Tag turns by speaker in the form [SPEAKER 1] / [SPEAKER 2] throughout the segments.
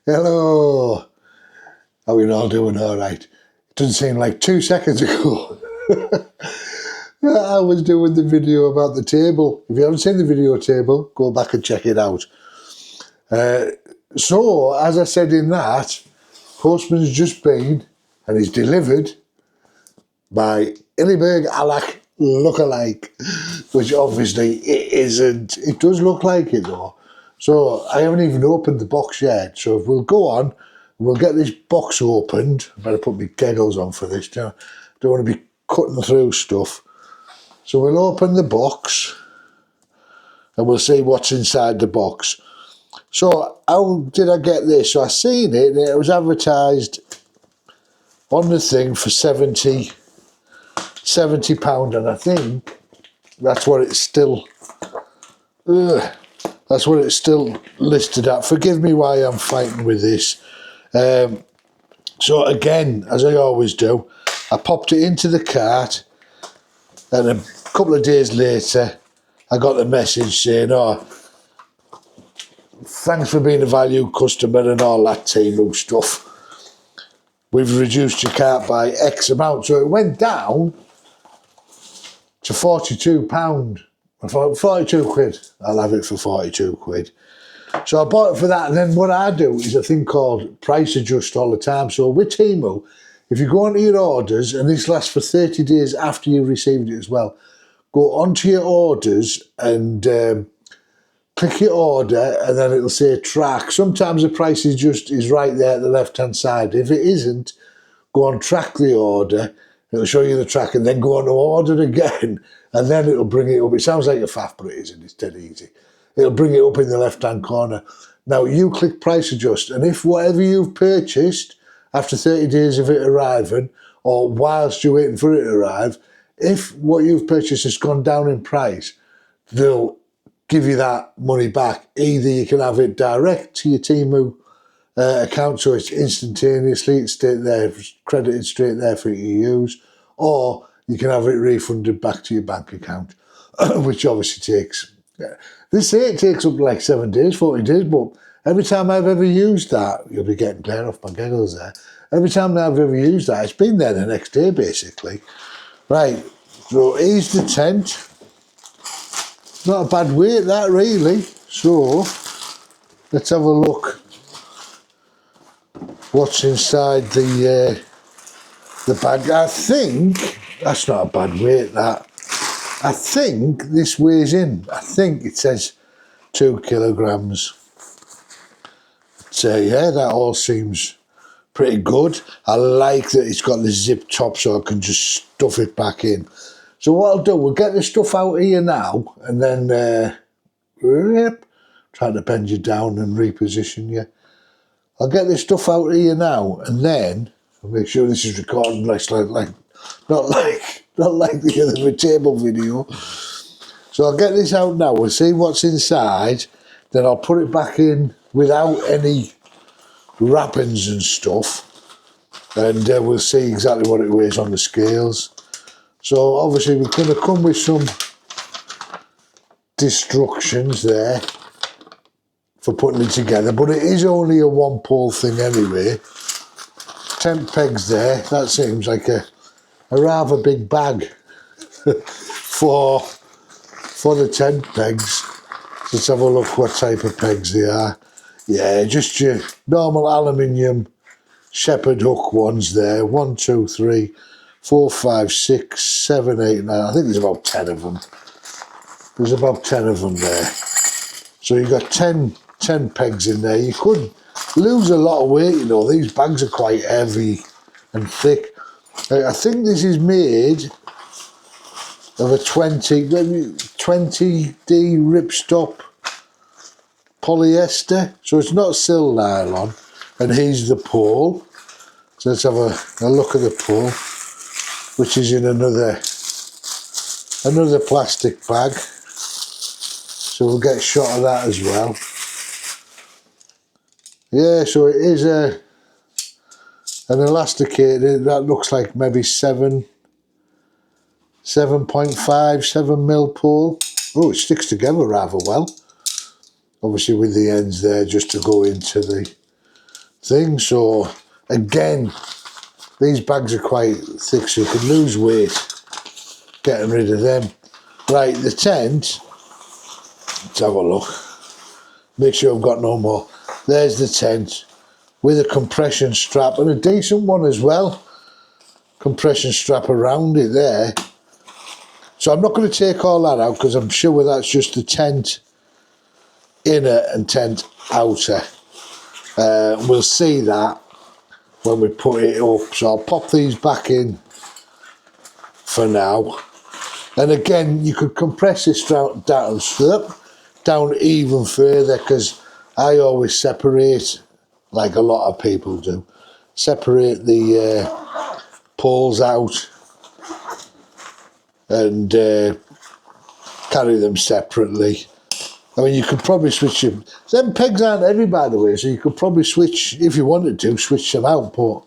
[SPEAKER 1] Hello. Are we all doing all right? It doesn't seem like 2 seconds ago. I was doing the video about the table. If you haven't seen the video table, go back and check it out. So, as I said in that, postman's just been and he's delivered by Hilliberg Akto lookalike, which obviously it isn't. It does look like it though. So I haven't even opened the box yet. So if we'll go on, we'll get this box opened. I better put my goggles on for this. Don't want to be cutting through stuff. So we'll open the box and we'll see what's inside the box. So how did I get this? So I seen it and it was advertised on the thing for £70, and I think that's what it's still listed at. Forgive me why I'm fighting with this. So again, as I always do, I popped it into the cart, and a couple of days later I got the message saying, oh, thanks for being a valued customer and all that Temu stuff. We've reduced your cart by X amount. So it went down to £42. 42 quid. I'll have it for 42 quid. So I bought it for that, and then what I do is a thing called price adjust all the time. So with Temu, if you go onto your orders, and this lasts for 30 days after you received it as well, go onto your orders and click your order, and then it'll say track. Sometimes the price is right there at the left-hand side. If it isn't, go on track the order. It'll show you the track, and then go on to order again, and then it'll bring it up. It sounds like a faff, but it isn't. It's dead easy. It'll bring it up in the left-hand corner. Now, you click price adjust, and if whatever you've purchased after 30 days of it arriving, or whilst you're waiting for it to arrive, if what you've purchased has gone down in price, they'll give you that money back. Either you can have it direct to your Temu account, so it's instantaneously, it's straight there, credited straight there for you to use, or you can have it refunded back to your bank account, which obviously takes, they say it takes up like 7 days, 40 days, but every time I've ever used that, you'll be getting clear off my giggles there, every time I've ever used that, it's been there the next day basically. Right, so here's the tent. Not a bad weight that really, so let's have a look what's inside the bag. I think that's not a bad weight, that. I think this weighs in. I think it says 2 kilograms. So yeah, that all seems pretty good. I like that it's got the zip top so I can just stuff it back in. So what I'll do, we'll get the stuff out here now, and then trying to bend you down and reposition you. I'll get this stuff out here now, and then I'll make sure this is recording not like the other table video. So I'll get this out now. We'll see what's inside. Then I'll put it back in without any wrappings and stuff, and we'll see exactly what it weighs on the scales. So obviously we're going to come with some instructions there for putting it together, but it is only a one pole thing anyway. 10 pegs there. That seems like a rather big bag for the 10 pegs. Let's have a look what type of pegs they are. Yeah, just your normal aluminium shepherd hook ones there. 1, 2, 3, 4, 5, 6, 7, 8, 9. I think there's about 10 of them. There's about 10 of them there. So you've got 10 pegs in there. You could lose a lot of weight, you know. These bags are quite heavy and thick. I think this is made of a 20D ripstop polyester. So it's not sil nylon. And here's the pole. So let's have a look at the pole, which is in another plastic bag. So we'll get a shot of that as well. Yeah, so it is an elasticated, that looks like maybe 7.5, 7 mil pole. Oh, it sticks together rather well. Obviously with the ends there just to go into the thing. So again, these bags are quite thick, so you can lose weight getting rid of them. Right, the tent, let's have a look. Make sure I've got no more. There's the tent with a compression strap, and a decent one as well. Compression strap around it there. So I'm not going to take all that out because I'm sure that's just the tent inner and tent outer. We'll see that when we put it up. So I'll pop these back in for now. And again, you could compress this down even further, because I always separate, like a lot of people do, separate the poles out and carry them separately. I mean, you could probably switch them. Them pegs aren't heavy, by the way, so you could probably switch, if you wanted to, switch them out, but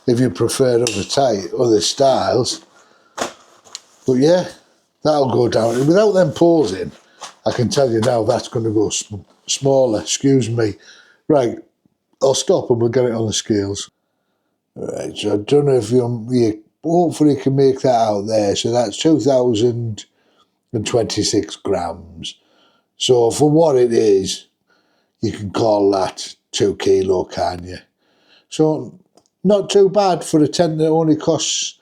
[SPEAKER 1] if you prefer other styles. But yeah, that'll go down. Without them poles in, I can tell you now that's going to go smaller, excuse me. Right, I'll stop and we'll get it on the scales. Right, so I don't know if you hopefully you can make that out there. So that's 2,026 grams. So for what it is, you can call that 2 kilo, can you? So not too bad for a tent that only cost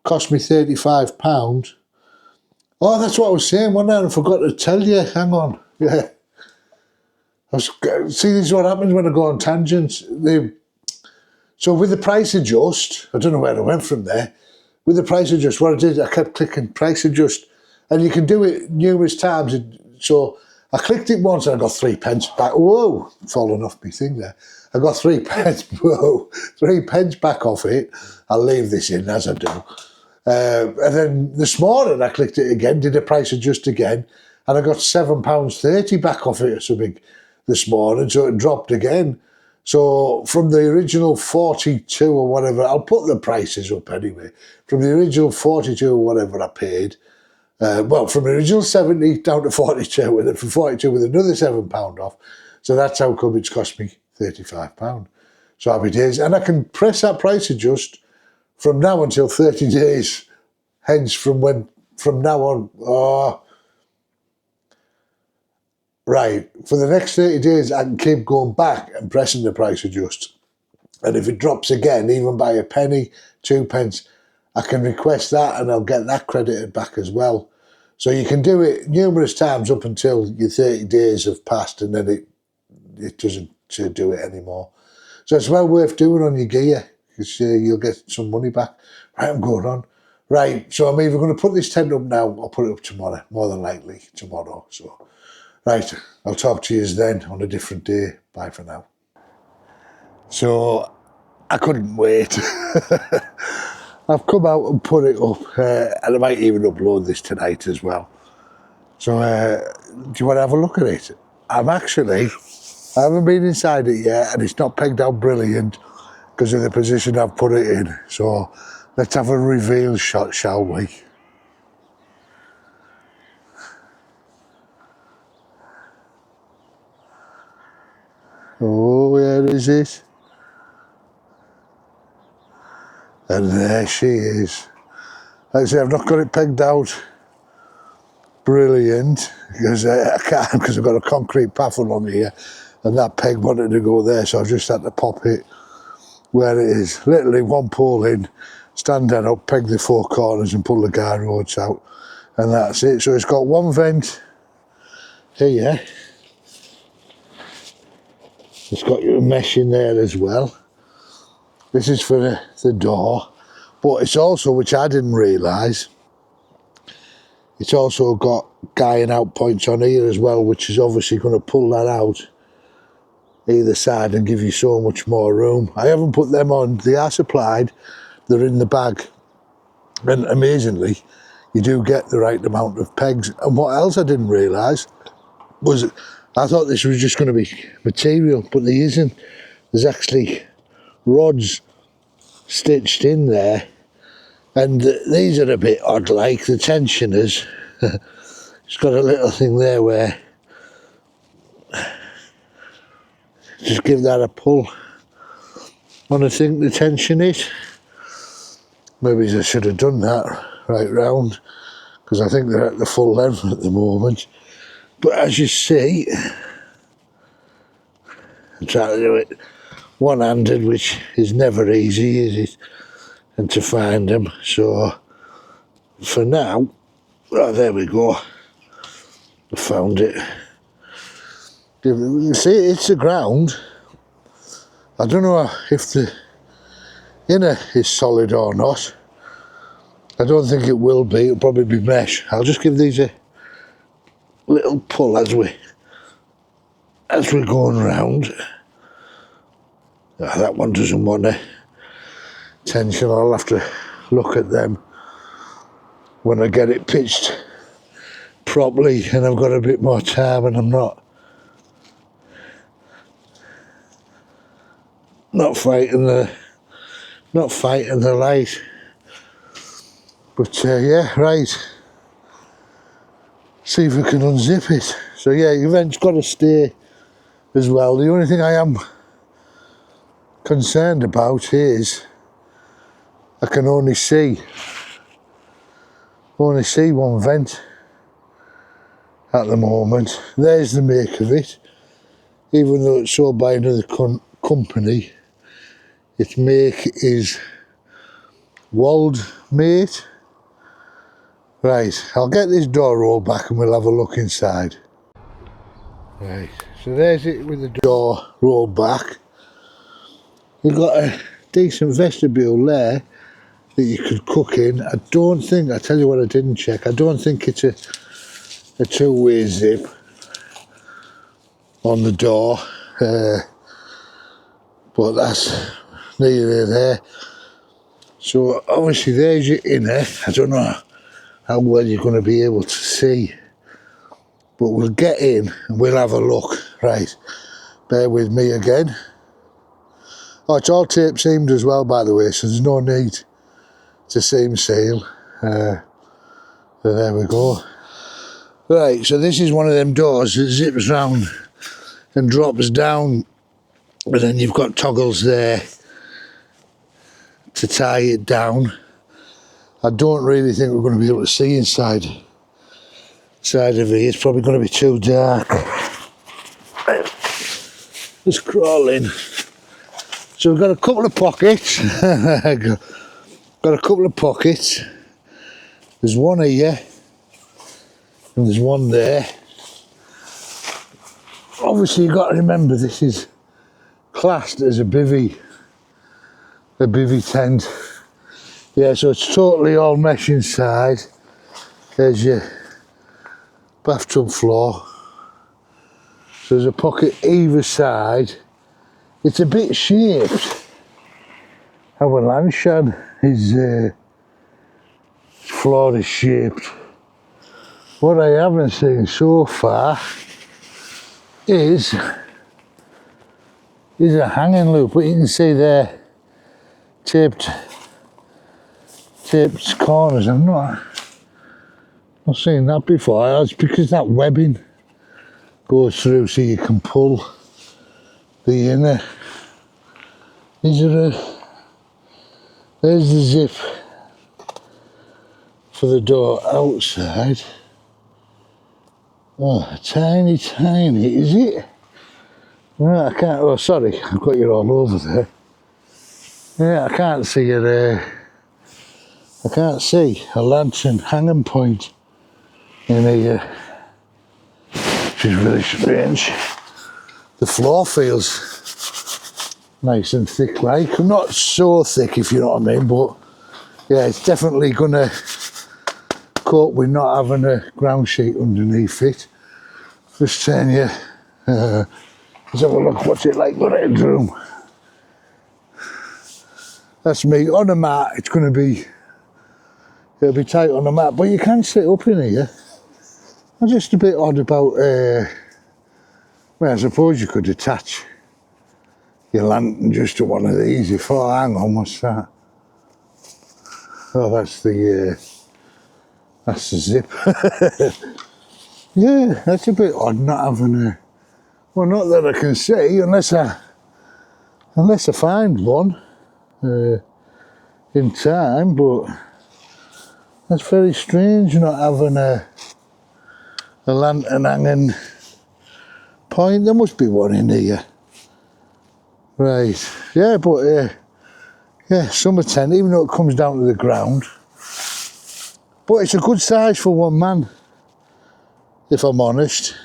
[SPEAKER 1] me £35. Oh, that's what I was saying, wasn't I? I forgot to tell you. Hang on. Yeah. See, this is what happens when I go on tangents. So with the price adjust, I don't know where I went from there. With the price adjust, what I did, I kept clicking price adjust. And you can do it numerous times. So I clicked it once and I got 3 pence back. Whoa, fallen off my thing there. I got 3 pence, whoa, 3 pence back off it. I'll leave this in as I do. And then this morning I clicked it again, did a price adjust again, and I got £7.30 back off it or something this morning, so it dropped again. So from the original 42 or whatever, I'll put the prices up anyway, from the original 42 or whatever I paid, well, from the original 70 down to 42, and then from 42 with another £7 off. So that's how come it's cost me £35. So happy days. And I can press that price adjust from now until 30 days, hence from now on. Oh, right, for the next 30 days, I can keep going back and pressing the price adjust. And if it drops again, even by a penny, 2 pence, I can request that and I'll get that credited back as well. So you can do it numerous times up until your 30 days have passed, and then it doesn't do it anymore. So it's well worth doing on your gear, because you'll get some money back. Right, I'm going on. Right, so I'm either going to put this tent up now or put it up tomorrow, more than likely tomorrow. So, right, I'll talk to you then on a different day. Bye for now. So, I couldn't wait. I've come out and put it up, and I might even upload this tonight as well. So, do you want to have a look at it? I haven't been inside it yet, and it's not pegged out brilliant because of the position I've put it in. So let's have a reveal shot, shall we? Oh, where is it? And there she is. Like I say, I've not got it pegged out brilliant because I can't, because I've got a concrete path along here, and that peg wanted to go there, so I just had to pop it where it is. Literally one pole in, stand that up, peg the 4 corners and pull the guy rods out, and that's it. So it's got one vent here. It's got your mesh in there as well. This is for the door, but it's also, which I didn't realise, it's also got guying out points on here as well, which is obviously going to pull that out either side and give you so much more room. I haven't put them on. They are supplied. They're in the bag. And amazingly, you do get the right amount of pegs. And what else I didn't realise was, I thought this was just going to be material, but there isn't. There's actually rods stitched in there. And these are a bit odd, like the tensioners. It's got a little thing there where just give that a pull want to think the tension is. Maybe I should have done that right round, because I think they're at the full length at the moment. But as you see, I'm trying to do it one-handed, which is never easy, is it? And to find them. So for now, oh, there we go. I found it. You can see it's the ground. I don't know if the inner is solid or not. I don't think it will be. It'll probably be mesh. I'll just give these a little pull as we're going round. Oh, that one doesn't want a tension. I'll have to look at them when I get it pitched properly and I've got a bit more time and I'm not fighting the light. But yeah, right. See if we can unzip it. So yeah, your vent's got to stay as well. The only thing I am concerned about is I can only see one vent at the moment. There's the make of it. Even though it's sold by another company, its make is Wald Mate. Right, I'll get this door rolled back and we'll have a look inside. Right, so there's it with the door rolled back. You've got a decent vestibule there that you could cook in. I tell you what I didn't check, I don't think it's a two-way zip on the door, but that's neither there. So obviously there's your inner. I don't know how well you're going to be able to see, but we'll get in and we'll have a look. Right, bear with me again. Oh, it's all tape seamed as well, by the way, so there's no need to seam seal. So there we go. Right, so this is one of them doors that zips round and drops down, and then you've got toggles there to tie it down. I don't really think we're going to be able to see inside of it. It's probably going to be too dark. Just crawl in. So we've got a couple of pockets. Got a couple of pockets. There's one here and there's one there. Obviously you've got to remember this is classed as a bivvy tent. Yeah, so it's totally all mesh inside. There's your bathtub floor. So there's a pocket either side. It's a bit shaped. Our lampshade is floor is shaped. What I haven't seen so far is a hanging loop, but you can see there taped corners. I've not seen that before. That's because that webbing goes through so you can pull the inner. There's the zip for the door outside. Oh, tiny, is it? No, I can't, oh sorry, I've got you all over there. Yeah, I can't see it. I can't see a lantern hanging point in here, which is really strange. The floor feels nice and thick, like. Not so thick, if you know what I mean, but yeah, it's definitely gonna cope with not having a ground sheet underneath it. Just saying, yeah. Let's have a look. What's it like the red room? That's me on a mat. It'll be tight on a mat, but you can sit up in here. I'm just a bit odd about. Well, I suppose you could attach your lantern just to one of these. Hang on, what's that? Oh, that's the zip. Yeah, that's a bit odd not having a. Well, not that I can see, unless I unless I find one in time, but that's very strange not having a lantern hanging point. There must be one in here. Right, yeah, but yeah, summer tent, even though it comes down to the ground. But it's a good size for one man, if I'm honest.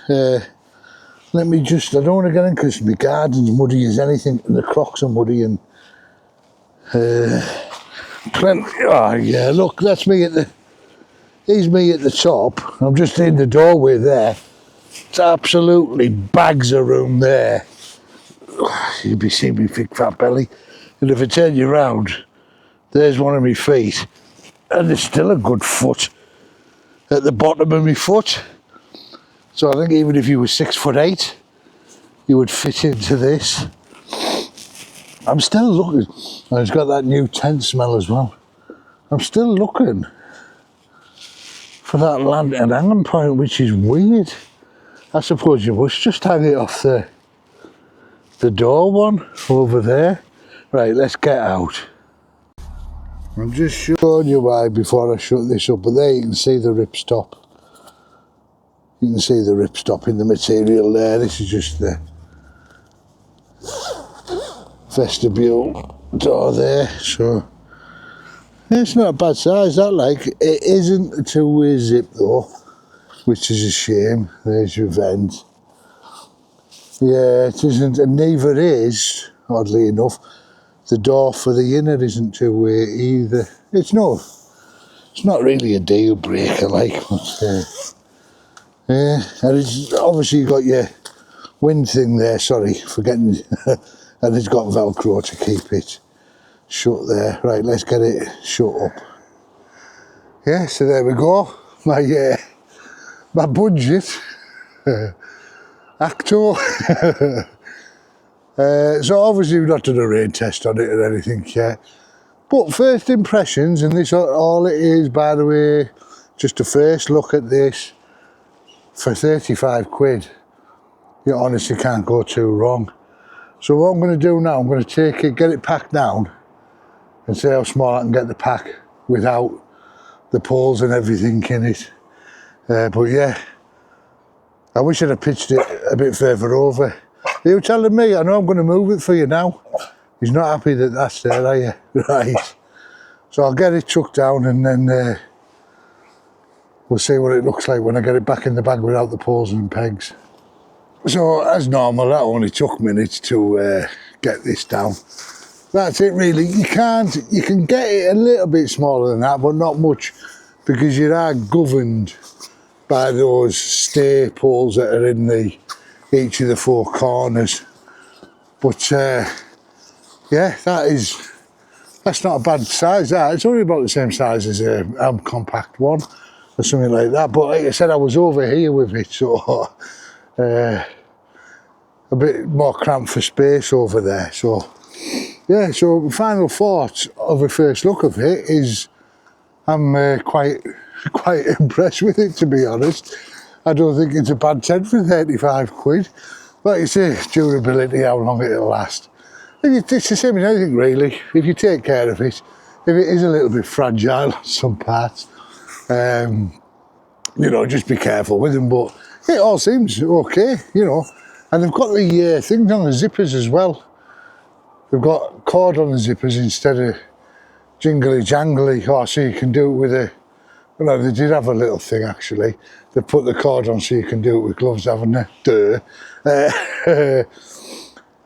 [SPEAKER 1] Let me just, I don't want to get in because my garden's muddy as anything, and the crocks are muddy, and oh yeah, look, that's me here's me at the top. I'm just in the doorway there. It's absolutely bags of room there. You'd be seeing me big fat belly. And if I turn you round, there's one of my feet. And there's still a good foot at the bottom of my foot. So I think even if you were 6'8", you would fit into this. I'm still looking. And it's got that new tent smell as well. I'm still looking for that lantern hanging point, which is weird. I suppose you must just hang it off the door one over there. Right, let's get out. I'm just showing you why before I shut this up, but there you can see the ripstop. You can see the ripstop in the material there. This is just the vestibule door there, so it's not a bad size, that, like. It isn't a two-way zip though, which is a shame. There's your vent. Yeah, it isn't, and neither is, oddly enough, the door for the inner isn't two-way either. It's not really a deal breaker, like, but yeah, and it's obviously got your wind thing there, sorry, forgetting, and it's got Velcro to keep it shut there. Right, let's get it shut up. Yeah, so there we go. My budget Akto. So obviously we've not done a rain test on it or anything yet. But first impressions, and this all it is, by the way, just a first look at this for 35 quid. You honestly can't go too wrong. So what I'm going to do now, I'm going to take it, get it packed down, and see how small I can get the pack without the poles and everything in it. But yeah, I wish I'd have pitched it a bit further over. Are you telling me? I know I'm going to move it for you now. He's not happy that that's there, are you? Right. So I'll get it chucked down, and then we'll see what it looks like when I get it back in the bag without the poles and pegs. So as normal, that only took minutes to get this down. That's it really. You can get it a little bit smaller than that, but not much, because you are governed by those stay poles that are in each of the four corners. But yeah, that's not a bad size. It's only about the same size as a compact one or something like that. But like I said, I was over here with it, so a bit more cramped for space over there. So yeah, so final thoughts of a first look of it is I'm quite impressed with it, to be honest. I don't think it's a bad tent for 35 quid. Like you say, durability, how long it'll last. It's the same as anything really. If you take care of it, if it is a little bit fragile on some parts, you know, just be careful with them. But it all seems okay, you know. And they've got the things on the zippers as well. They've got cord on the zippers instead of jingly jangly. Oh, so you can do it with a. Well, they did have a little thing actually. They put the cord on so you can do it with gloves, haven't they? Duh.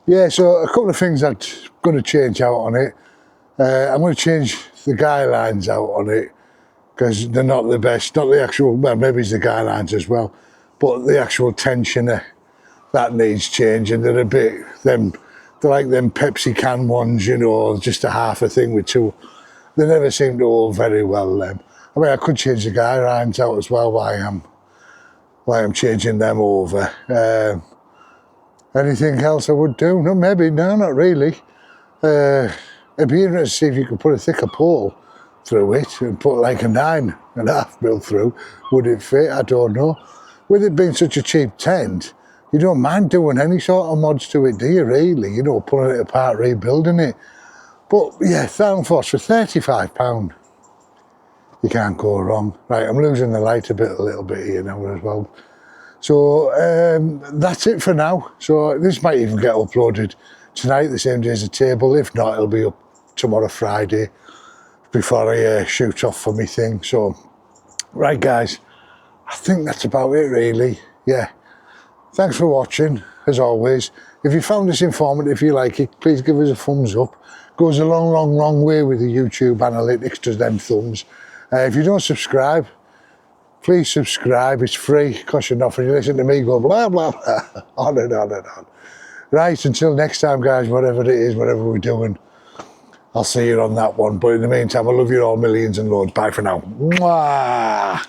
[SPEAKER 1] Yeah, so a couple of things I'm going to change out on it. I'm going to change the guy lines out on it, because they're not the best. Not the actual, well, maybe it's the guy lines as well, but the actual tensioner, that needs changing. They're a bit, they're like them Pepsi can ones, you know, just a half a thing with two. They never seem to hold very well, them. I mean, I could change the guy lines out as well while I'm changing them over. Anything else I would do? No, maybe, no, not really. It'd be interesting to see if you could put a thicker pole through it and put like a 9.5 mil through. Would it fit? I don't know. With it being such a cheap tent, you don't mind doing any sort of mods to it, do you, really? You know, pulling it apart, rebuilding it. But yeah, Thermal Force for £35. You can't go wrong. Right, I'm losing the light a little bit here now as well. So that's it for now. So this might even get uploaded tonight, the same day as the table. If not, it'll be up tomorrow, Friday, before I shoot off for my thing. So, right guys, I think that's about it really. Yeah, thanks for watching, as always. If you found this informative, if you like it, please give us a thumbs up. Goes a long way with the YouTube analytics, does them thumbs. If you don't subscribe, please subscribe. It's free, costs you nothing. You listen to me go blah blah blah, on and on and on. Right, until next time guys, whatever it is, whatever we're doing, I'll see you on that one. But in the meantime, I love you all millions and loads. Bye for now. Mwah!